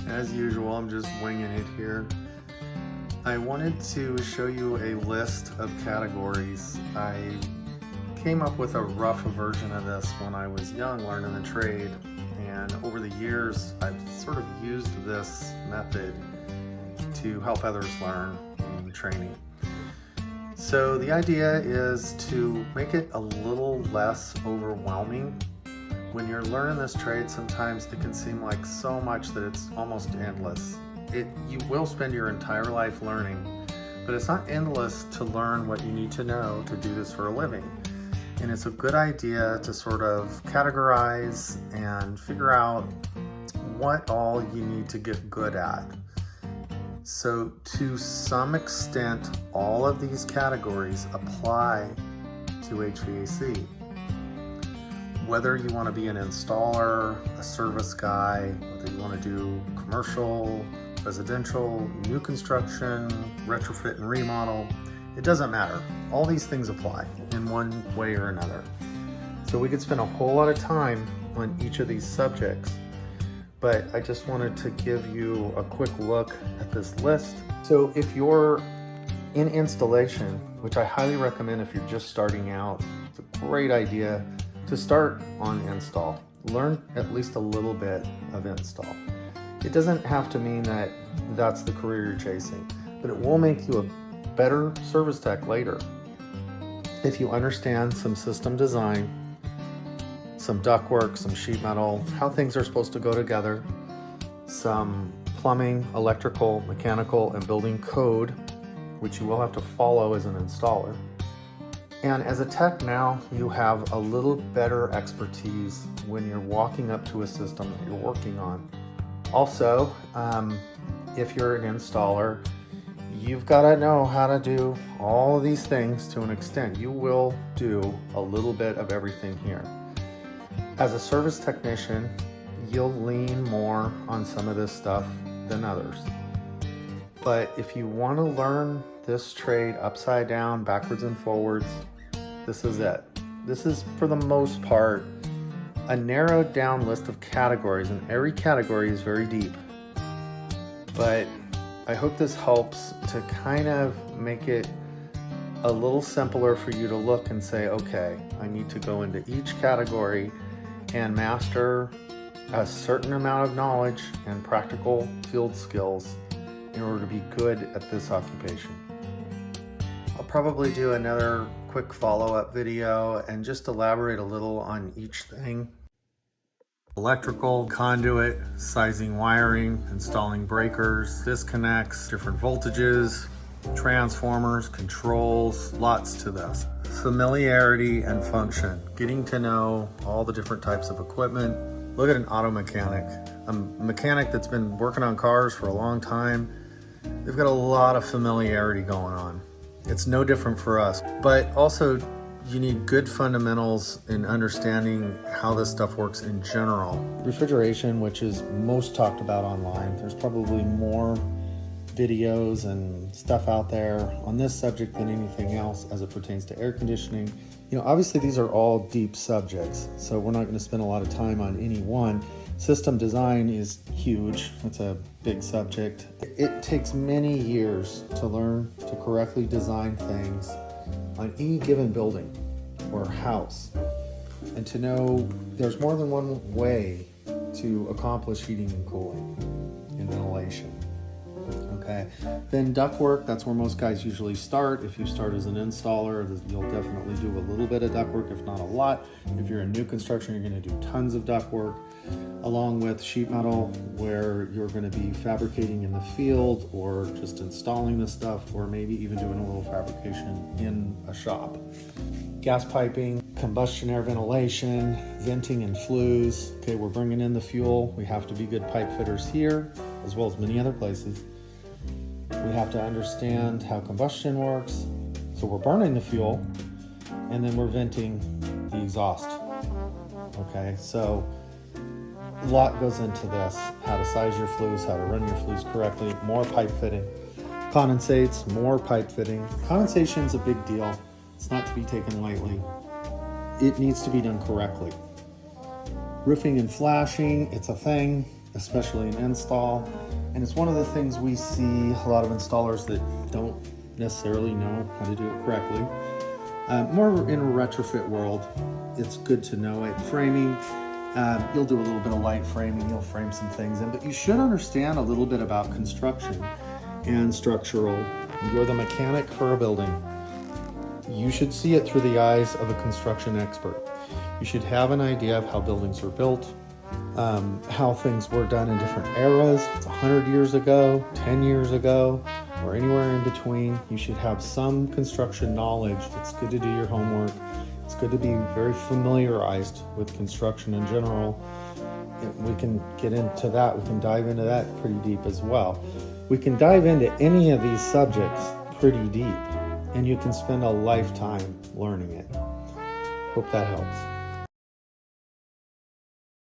As usual, I'm just winging it here. I wanted to show you a list of categories. I came up with a rough version of this when I was young learning the trade, and over the years I've sort of used this method to help others learn in training. So the idea is to make it a little less overwhelming. When you're learning this trade, sometimes it can seem like so much that it's almost endless. You will spend your entire life learning, but it's not endless to learn what you need to know to do this for a living. And it's a good idea to sort of categorize and figure out what all you need to get good at. So to some extent, all of these categories apply to HVAC. Whether you want to be an installer, a service guy, whether you want to do commercial, residential, new construction, retrofit and remodel, it doesn't matter. All these things apply in one way or another. So we could spend a whole lot of time on each of these subjects, but I just wanted to give you a quick look at this list. So if you're in installation, which I highly recommend if you're just starting out, it's a great idea to start on install. Learn at least a little bit of install. It doesn't have to mean that that's the career you're chasing, but it will make you a better service tech later. If you understand some system design, some ductwork, some sheet metal, how things are supposed to go together, some plumbing, electrical, mechanical, and building code, which you will have to follow as an installer. And as a tech now, you have a little better expertise when you're walking up to a system that you're working on. Also, if you're an installer, you've got to know how to do all of these things to an extent. You will do a little bit of everything here. As a service technician, you'll lean more on some of this stuff than others. But if you want to learn this trade upside down, backwards and forwards, this is it. This is, for the most part, a narrowed down list of categories, and every category is very deep. But I hope this helps to kind of make it a little simpler for you to look and say, okay, I need to go into each category and master a certain amount of knowledge and practical field skills in order to be good at this occupation. I'll probably do another quick follow-up video and just elaborate a little on each thing. Electrical, conduit, sizing wiring, installing breakers, disconnects, different voltages, transformers, controls, lots to this. Familiarity and function, getting to know all the different types of equipment. Look at an auto mechanic, a mechanic that's been working on cars for a long time. They've got a lot of familiarity going on. It's no different for us, but also you need good fundamentals in understanding how this stuff works in general. Refrigeration, which is most talked about online. There's probably more videos and stuff out there on this subject than anything else as it pertains to air conditioning. You know, obviously these are all deep subjects, so we're not going to spend a lot of time on any one. System design is huge. It's a big subject. It takes many years to learn to correctly design things on any given building or house, and to know there's more than one way to accomplish heating and cooling and ventilation. Okay, then ductwork, that's where most guys usually start. If you start as an installer, you'll definitely do a little bit of ductwork, if not a lot. If you're in new construction, you're going to do tons of ductwork, along with sheet metal, where you're going to be fabricating in the field or just installing this stuff, or maybe even doing a little fabrication in a shop. Gas piping, combustion air ventilation, venting and flues. Okay, we're bringing in the fuel. We have to be good pipe fitters here, as well as many other places. We have to understand how combustion works. So we're burning the fuel, and then we're venting the exhaust. Okay, so a lot goes into this. How to size your flues, how to run your flues correctly, more pipe fitting. Condensates, more pipe fitting. Condensation is a big deal. It's not to be taken lightly. It needs to be done correctly. Roofing and flashing, it's a thing. especially an install. And it's one of the things we see a lot of installers that don't necessarily know how to do it correctly. More in a retrofit world, it's good to know it. Framing, you'll do a little bit of light framing, you'll frame some things in, but you should understand a little bit about construction and structural. You're the mechanic for a building. You should see it through the eyes of a construction expert. You should have an idea of how buildings are built, how things were done in different eras. If it's 100 years ago, 10 years ago, or anywhere in between. You should have some construction knowledge. It's good to do your homework. It's good to be very familiarized with construction in general. We can get into that. We can dive into that pretty deep as well. We can dive into any of these subjects pretty deep, and you can spend a lifetime learning it. Hope that helps.